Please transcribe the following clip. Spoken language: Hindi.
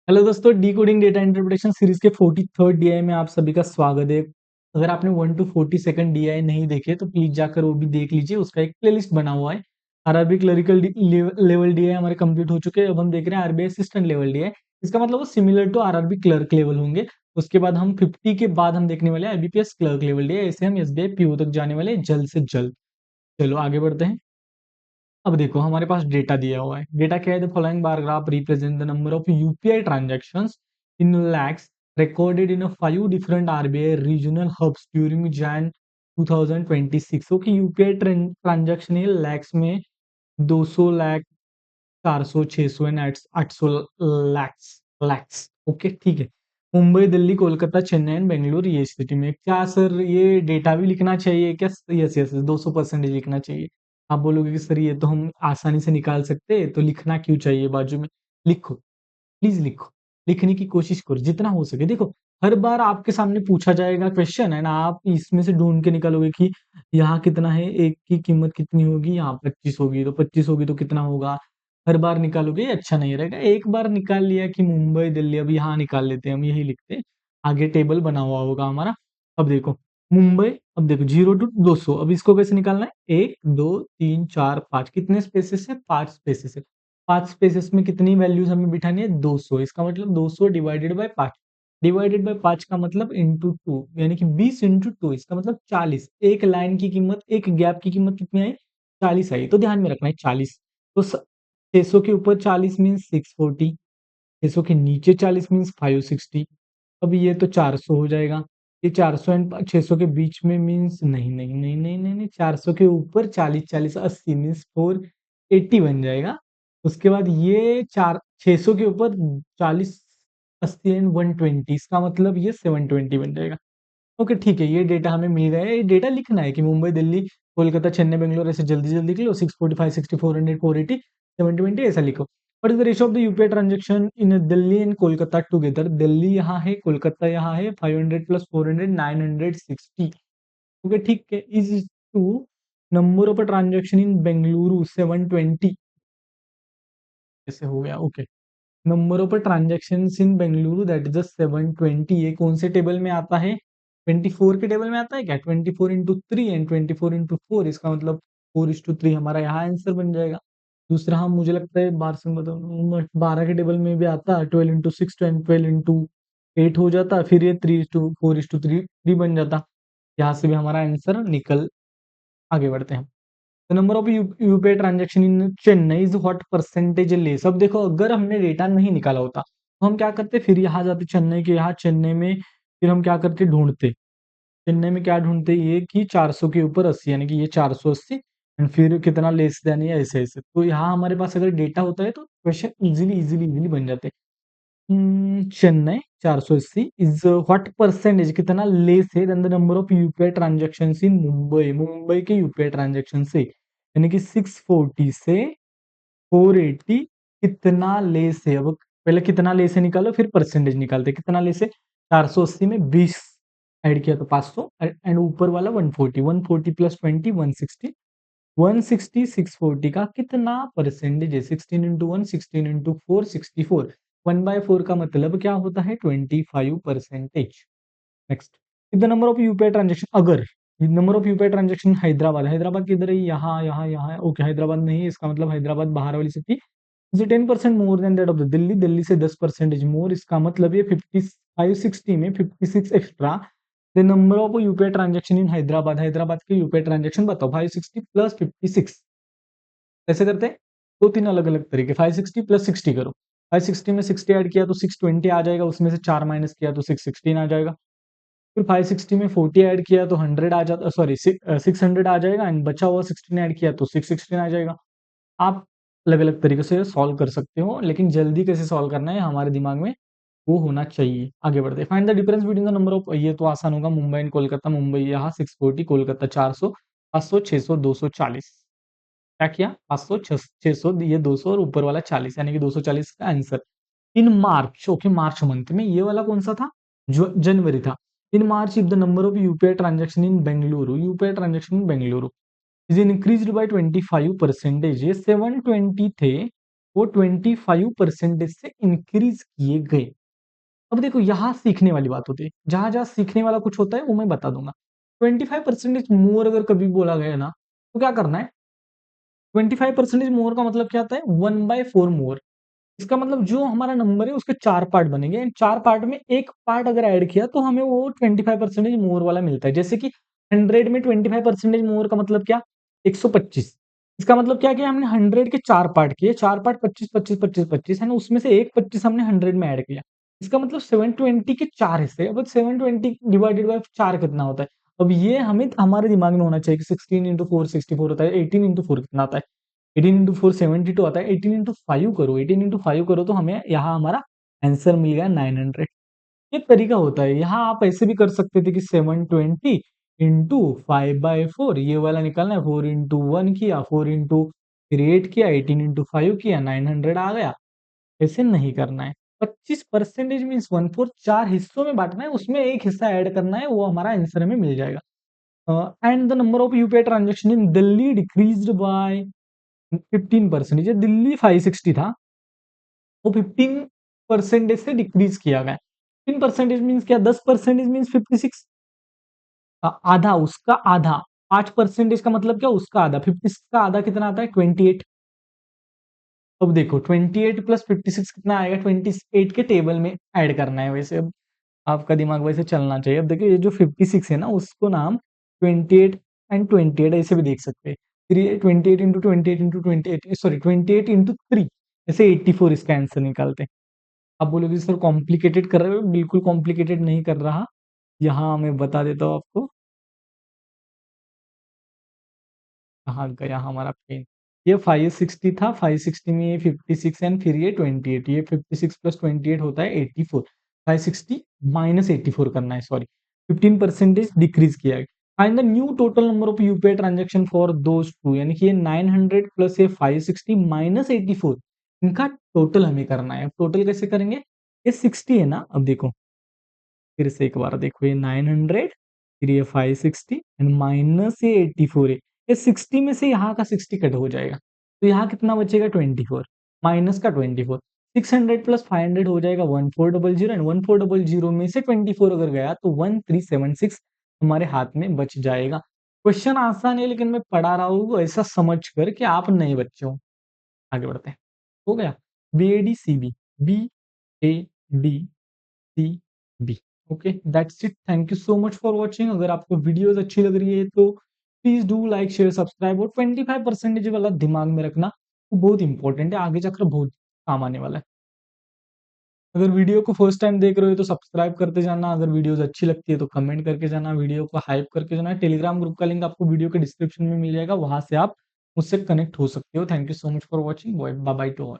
हेलो दोस्तों, D coding data interpretation series के 43rd डीआई में आप सभी का स्वागत है। अगर आपने 1 to 42nd डीआई नहीं देखे तो प्लीज जाकर वो भी देख लीजिए। उसका एक प्लेलिस्ट बना हुआ है। आरआरबी क्लरिकल लेवल डीआई हमारे कंप्लीट हो चुके हैं। अब हम देख रहे हैं आरबीआई असिस्टेंट लेवल डीआई। इसका मतलब वो similar to RRB clerk level होंगे। उसके बाद हम 50 के बाद हम देखने वाले हैं आईबीपीएस क्लर्क लेवल डीआई। ऐसे हम एसबीआई पीओ तक जाने वाले हैं जल्द से जल्द। चलो आगे बढ़ते हैं। अब देखो हमारे पास डेटा दिया हुआ है। डेटा क्या है? The following bar graph represent the number of UPI transactions in lakhs recorded in a 5 different RBI regional hubs during Jan 2026। Okay, UPI transaction है लैक्स में 200 लाख, 400, 600 एंड 800 लैक्स लैक्स। ओके ठीक है। मुंबई, दिल्ली, कोलकाता, चेन्नई एंड बेंगलुरु ये सिटी में। क्या सर ये डेटा भी लिखना चाहिए क्या? यस यस, 200% लिखना चाहिए। आप बोलोगे कि सर ये तो हम आसानी से निकाल सकते हैं, तो लिखना क्यों चाहिए बाजू में? लिखो, प्लीज लिखो। लिखने की कोशिश करो जितना हो सके। देखो, हर बार आपके सामने पूछा जाएगा क्वेश्चन है ना, आप इसमें से ढूंढ के निकालोगे कि यहाँ कितना है, एक की कीमत कितनी होगी, यहाँ 25 होगी तो 25 होगी तो कितना होगा। हर बार निकालोगे ये अच्छा नहीं रहेगा। एक बार निकाल लिया कि मुंबई दिल्ली, अब यहाँ निकाल लेते हैं, हम यही लिखते हैं। आगे टेबल बना हुआ होगा हमारा। अब देखो मुंबई, अब देखो 0 to 200। अब इसको कैसे निकालना है? 1 2 3 4 5, कितने स्पेसेस है? 5 स्पेसेस है। 5 स्पेसेस में कितनी वैल्यूज हमें बिठानी है? 200। इसका मतलब 200 डिवाइडेड बाय 5। डिवाइडेड बाय 5 का मतलब इंटू 2, यानी कि 20 into 2, इसका मतलब 40। एक लाइन की कीमत, एक गैप की कीमत कितनी आई? 40 आई। तो ध्यान में रखना है 40। तो 600 के ऊपर 40 मीन्स 640, 600 के नीचे 40 मीन्स 560। अब ये तो 400 हो जाएगा। ये 400 एंड 600 के बीच में मीन्स नहीं नहीं नहीं नहीं नहीं नहीं, 400 के ऊपर 40, 40 80 मीन्स 480 बन जाएगा। उसके बाद ये 600 के ऊपर 40, 80 एंड 120, इसका मतलब ये 720 बन जाएगा। ओके ठीक है, ये डेटा हमें मिल गया है। ये डेटा लिखना है कि मुंबई, दिल्ली, कोलकाता, चेन्नई, बेंगलोर, ऐसे जल्दी जल्दी लिख लो। 645, 60, 400, 480, 720 ऐसा लिखो। What is the ratio of the UPI transaction in Delhi and Kolkata together? Delhi यहाँ है, कोलकाता यहाँ है। 500 प्लस 400, 960। ओके ठीक है, is to number of transaction in Bengaluru 720। ऐसे हो गया। Okay, number of transaction in Bengaluru that is 720। ये कौन से टेबल में आता है? 24 के टेबल में आता है क्या? 24 into 3 एंड 24 into 4, इसका मतलब 4:3 हमारा यहाँ आंसर बन जाएगा। दूसरा हम, मुझे लगता है 12 से मतलब 12 के टेबल में भी आता है। 12 into 6 एंड 12 into 8 हो जाता, फिर ये 3:4:3 बन जाता। यहाँ से भी हमारा आंसर निकल। आगे बढ़ते हैं। The number of UPI transaction in Chennai is what percentage less? अब देखो, अगर हमने डेटा नहीं निकाला होता तो हम क्या करते? फिर यहाँ जाते चेन्नई के यहाँ, चेन्नई में फिर हम क्या करते? ढूंढते। चेन्नई में क्या ढूंढते? ये कि 400 के ऊपर 80, यानी कि ये 480 एंड फिर कितना लेस देन, ये ऐसे ऐसे। तो यहाँ हमारे पास अगर डेटा होता है तो क्वेश्चन इजीली इजीली इजीली बन जाते। चेन्नई 480 इज व्हाट परसेंटेज, कितना लेस है than the number of UPI transaction in Mumbai? Mumbai के यूपीआई ट्रांजेक्शन से, यानी कि 640 से 480 कितना लेस है? अब पहले कितना लेस है निकालो, फिर परसेंटेज निकालते। कितना लेस है? 480 में 20 ऐड किया तो 500 एंड ऊपर वाला 140, 140 प्लस 20 160। 160 640 का कितना परसेंटेज है? 16 into 1, 16 into 4, 64। 1/4 का मतलब क्या होता है? 25%। Next, the number of UPI transaction, अगर number of UPI transaction Hyderabad, Hyderabad किधर है? यहाँ यहाँ यहाँ है। ओके, हैदराबाद नहीं है, इसका मतलब हैदराबाद बाहर वाली city. Is 10% more than that of the Delhi? Delhi से 10% मोर, इसका मतलब ये 5560 में 56 extra. The number of UPI transaction इन हैदराबाद, हैदराबाद के यूपीआई ट्रांजेक्शन बताओ। 560 प्लस 56 कैसे करते हैं? दो तीन अलग अलग तरीके। 560 प्लस 60 करो। 560 में 60 ऐड किया तो 620 आ जाएगा, उसमें से 4 माइनस किया तो 616 आ जाएगा। फिर 560 में 40 ऐड किया तो 100 आ जाता, सॉरी 600 आ जाएगा, एंड बचा हुआ 16 ऐड किया तो 616 आ जाएगा। आप अलग अलग तरीके से सॉल्व कर सकते हो, लेकिन जल्दी कैसे सॉल्व करना है हमारे दिमाग में वो होना चाहिए। आगे बढ़ते हैं। Find the difference between the number of, ये तो आसान होगा। मुंबई एंड कोलकाता, मुंबई यहाँ 640, कोलकाता 400, 500, 600, 240। क्या किया? 500, 600, ये 200 और ऊपर वाला 40, यानी कि 240 का answer. In March, okay March month में, ये वाला कौन सा था? जो जनवरी था। In March if the number of UPI transaction in Bengaluru, UPI transaction in Bengaluru is increased by 25%। ये 720 थे, वो 25% से इंक्रीज किए गए। अब देखो यहाँ सीखने वाली बात होती है, जहां जहां सीखने वाला कुछ होता है वो मैं बता दूंगा। 25% मोर अगर कभी बोला गया ना, तो क्या करना है? 25% मोर का मतलब क्या आता है? 1/4 मोर। इसका मतलब जो हमारा नंबर है उसके 4 पार्ट बनेंगे, एंड 4 पार्ट में एक पार्ट अगर ऐड किया तो हमें वो 25% मोर वाला मिलता है। जैसे कि 100 में 25% मोर का मतलब क्या? 125। इसका मतलब क्या? कि हमने 100 के 4 पार्ट किए, 4 पार्ट 25 25 25 25 है ना, उसमें से एक 25 हमने 100 में ऐड किया। इसका मतलब 720 के 4 हिस्से। अब 720 डिवाइडेड बाय 4 कितना होता है? अब ये हमें हमारे दिमाग में होना चाहिए कि 16 इंटू 4 64 होता है, 18 इंटू 4 कितना आता है? 18 इंटू 4 72 आता है। 18 इंटू 5 करो, 18 इंटू 5 करो तो हमें यहाँ हमारा आंसर मिल गया 900। ये तरीका होता है। यहाँ आप ऐसे भी कर सकते थे कि 720 इंटू 5/4, ये वाला निकालना है, 4 इंटू 1 किया, 4 इंटू 8 किया, 18 इंटू 5 किया, 900 आ गया। ऐसे नहीं करना है। 25% मीन्स 1/4 4 हिस्सों में बांटना है, उसमें एक हिस्सा ऐड करना है, वो हमारा आंसर हमें मिल जाएगा। And the number of UPI transaction in Delhi decreased bye 15%। Delhi 560 था, वो 15% से डिक्रीज किया गया। 15% मीन्स क्या? 10% मीन्स 56। आधा, उसका आधा। 5% का मतलब क्या? उसका आधा। 56 का आधा कितना आता है? 28। अब देखो 28 प्लस 56 कितना आएगा? 28 के टेबल में ऐड करना है। वैसे अब आपका दिमाग वैसे चलना चाहिए। अब देखिए ये जो 56 है ना, उसको नाम 28 एंड 28 ऐसे भी देख सकते हैं। फिर ये 28 इंटू 28 इंटू 28, सॉरी 28 इंटू 3, ऐसे 84 इसका आंसर निकालते हैं। आप बोलोगे सर कॉम्प्लिकेटेड कर रहे हो? बिल्कुल कॉम्प्लिकेटेड नहीं कर रहा। यहाँ मैं बता देता हूँ आपको। कहाँ गया हमारा पेन? ये 560 था, 560 में ये 56 एंड फिर ये 28, ये 56 प्लस 28 होता है 84। 560 माइनस 84 करना है, सॉरी। 15% डिक्रीज किया है। Find the new total number of UPI transaction for those two, यानी कि ये 900 प्लस ये 560 माइनस 84, इनका टोटल हमें करना है। टोटल कैसे करेंगे? ये 60 है ना, अब देखो फिर से एक बार देखो, ये 900, फिर ये 560 एंड माइनस ये 84 है। ये 60 में से यहाँ का 60 कट हो जाएगा, तो यहाँ कितना बचेगा? 24 माइनस का 24। 600 प्लस 500 हो जाएगा 1400, एंड 1400 में से 24 अगर गया तो 1376 हमारे हाथ में बच जाएगा। क्वेश्चन आसान है, लेकिन मैं पढ़ा रहा हूँ ऐसा समझ कर कि आप नए बच्चे हो। आगे बढ़ते हैं। हो गया? B A D C B, B A D C B. Okay, that's it. Thank you so much for watching. अगर आपको वीडियोस अच्छी लग रही है तो please do like share subscribe, और 25% वाला दिमाग में रखना, वो बहुत इंपॉर्टेंट है, आगे जाकर बहुत काम आने वाला है। अगर वीडियो को फर्स्ट टाइम देख रहे हो तो सब्सक्राइब करते जाना, अगर वीडियोस अच्छी लगती है तो कमेंट करके जाना, वीडियो को हाइप करके जाना। टेलीग्राम ग्रुप का लिंक आपको वीडियो के डिस्क्रिप्शन में मिल जाएगा, वहां से आप मुझसे कनेक्ट हो सकते हो। Thank you so much for watching. Bye bye to all.